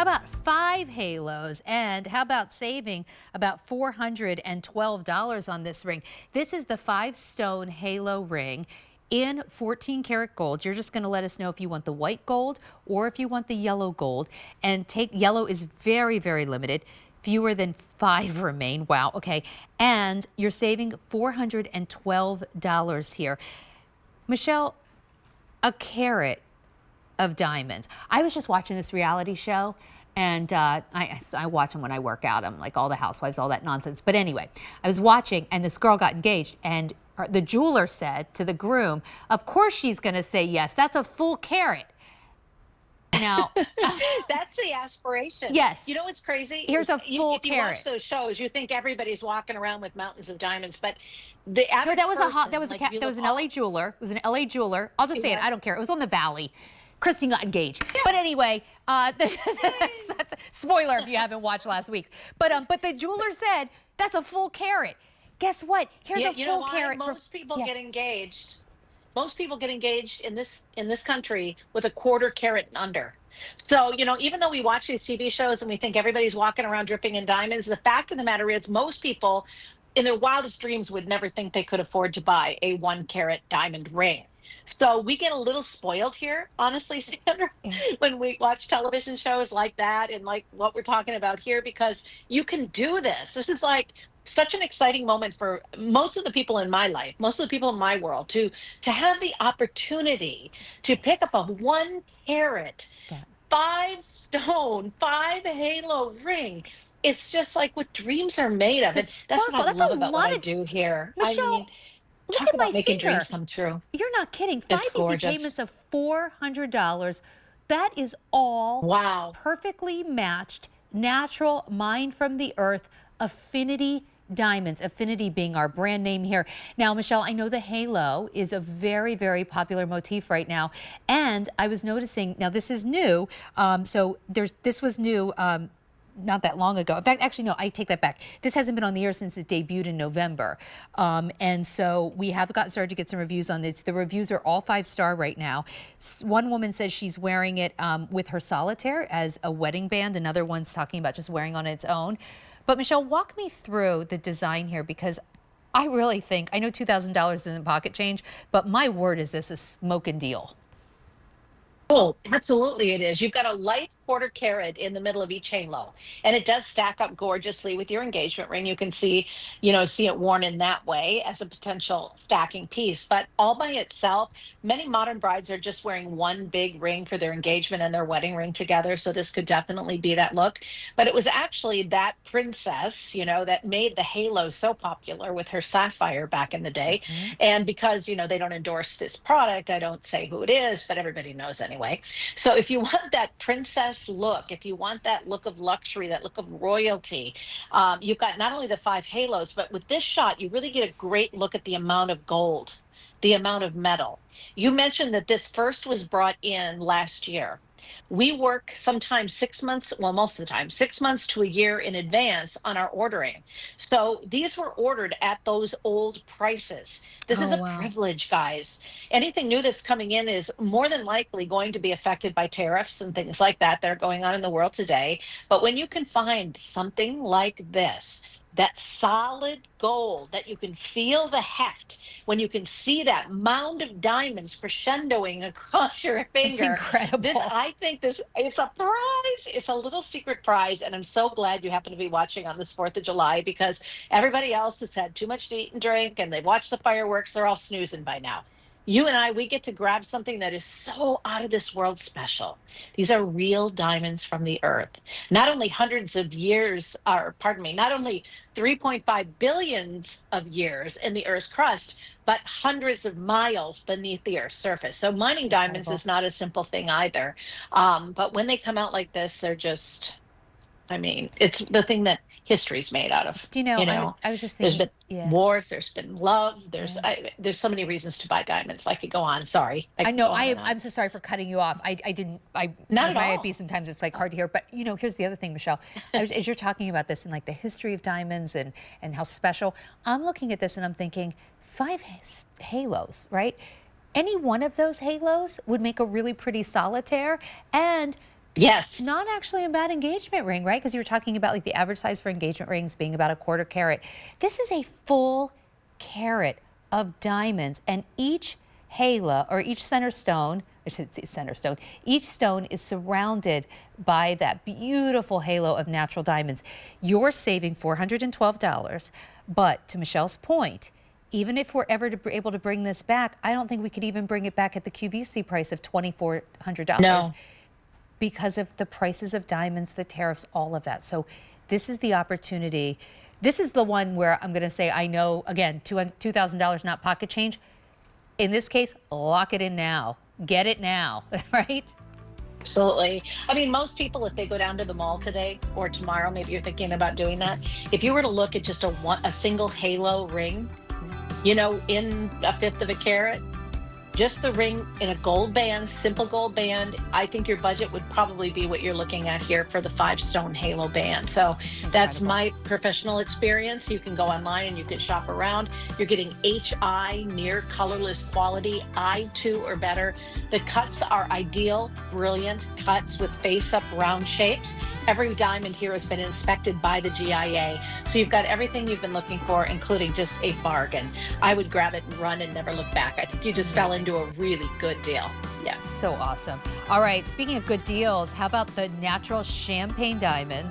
about 5 halos? And how about saving about $412 on this ring? This is the 5-stone halo ring in 14 karat gold. You're just going to let us know if you want the white gold or if you want the yellow gold. And yellow is very, very limited. Fewer than 5 remain. Wow. Okay. And you're saving $412 here. Michelle, a carat of diamonds. I was just watching this reality show, and I watch them when I work out. I'm like all the housewives, all that nonsense. But anyway, I was watching, and this girl got engaged, and the jeweler said to the groom, of course she's going to say yes. That's a full carat. Now, that's the aspiration. yes. You know what's crazy? Here's a full if you carat. watch those shows, you think everybody's walking around with mountains of diamonds, but the average No, that was person, that was like, that was an LA jeweler. It was an LA jeweler. I'll just say it. I don't care. It was on the Valley. Christine got engaged. Yeah. But anyway, spoiler if you haven't watched last week. But the jeweler said that's a full carat. Guess what? Here's a full carat. Most people get engaged. Most people get engaged in this country with a quarter carat and under. So, you know, even though we watch these TV shows and we think everybody's walking around dripping in diamonds, the fact of the matter is most people in their wildest dreams would never think they could afford to buy a 1 carat diamond ring. So we get a little spoiled here, honestly, Sandra, when we watch television shows like that and like what we're talking about here, because you can do this. This is like such an exciting moment for most of the people in my life, most of the people in my world, to have the opportunity to pick up a 1 carat, 5-stone, 5 halo ring. It's just like what dreams are made of. That's what I love about what I do here. Michelle, I mean, look talk at about my making finger. dreams come true. You're not kidding. 5 easy payments of $400. That is all perfectly matched, natural, mined from the earth, Affinity Diamonds. Affinity being our brand name here. Now, Michelle, I know the halo is a very, very popular motif right now. And I was noticing, now this is new. This was new. Not that long ago. In fact, actually, no, I take that back. This hasn't been on the air since it debuted in November. And so we have started to get some reviews on this. The reviews are all 5-star right now. One woman says she's wearing it with her solitaire as a wedding band. Another one's talking about just wearing on its own. But Michelle, walk me through the design here, because I really think, I know $2,000 isn't pocket change, but my word, is this a smoking deal? Oh, absolutely it is. You've got a light quarter carat in the middle of each halo, and it does stack up gorgeously with your engagement ring. You can see, see it worn in that way as a potential stacking piece. But all by itself, many modern brides are just wearing one big ring for their engagement and their wedding ring together. So this could definitely be that look. But it was actually that princess, that made the halo so popular with her sapphire back in the day. And because, they don't endorse this product, I don't say who it is, but everybody knows anyway. So if you want that princess look, if you want that look of luxury, that look of royalty, you've got not only the 5 halos, but with this shot, you really get a great look at the amount of gold, the amount of metal. You mentioned that this first was brought in last year. We work sometimes 6 months, well, most of the time, 6 months to a year in advance on our ordering. So these were ordered at those old prices. This is a privilege, guys. Anything new that's coming in is more than likely going to be affected by tariffs and things like that are going on in the world today. But when you can find something like this, that solid gold, that you can feel the heft, when you can see that mound of diamonds crescendoing across your finger. It's incredible. I think it's a prize. It's a little secret prize. And I'm so glad you happen to be watching on this 4th of July, because everybody else has had too much to eat and drink and they've watched the fireworks. They're all snoozing by now. You and I, we get to grab something that is so out of this world special. These are real diamonds from the earth. Not only hundreds of years, not only 3.5 billions of years in the Earth's crust, but hundreds of miles beneath the Earth's surface. So mining diamonds is not a simple thing either. But when they come out like this, they're just, it's the thing that history's made out of. Do you know, I was just thinking, there's been wars, there's been love, there's so many reasons to buy diamonds. I could go on. Sorry. I know. I'm so sorry for cutting you off. Not at all. Sometimes it's like hard to hear. But here's the other thing, Michelle. As you're talking about this and like the history of diamonds and how special, I'm looking at this and I'm thinking 5 halos, right? Any one of those halos would make a really pretty solitaire, and Yes. Not actually a bad engagement ring, right? Because you were talking about like the average size for engagement rings being about a 1/4 carat. This is a full carat of diamonds, and each halo or each center stone, I should say center stone, each stone is surrounded by that beautiful halo of natural diamonds. You're saving $412, but to Michelle's point, even if we're ever able to bring this back, I don't think we could even bring it back at the QVC price of $2,400. No. Because of the prices of diamonds, the tariffs, all of that. So this is the opportunity. This is the one where I'm going to say, I know, again, $2,000 not pocket change. In this case, lock it in now. Get it now, right? Absolutely. I mean, most people, if they go down to the mall today or tomorrow, maybe you're thinking about doing that. If you were to look at just a single halo ring, in a 1/5 of a carat, just the ring in a gold band, simple gold band, I think your budget would probably be what you're looking at here for the 5-stone halo band. So that's my professional experience. You can go online and you can shop around. You're getting HI, near colorless quality, I2 or better. The cuts are ideal, brilliant cuts with face-up round shapes. Every diamond here has been inspected by the GIA. So you've got everything you've been looking for, including just a bargain. I would grab it and run and never look back. I think you just fell into a really good deal. Yes. So awesome. All right, speaking of good deals, how about the natural champagne diamonds?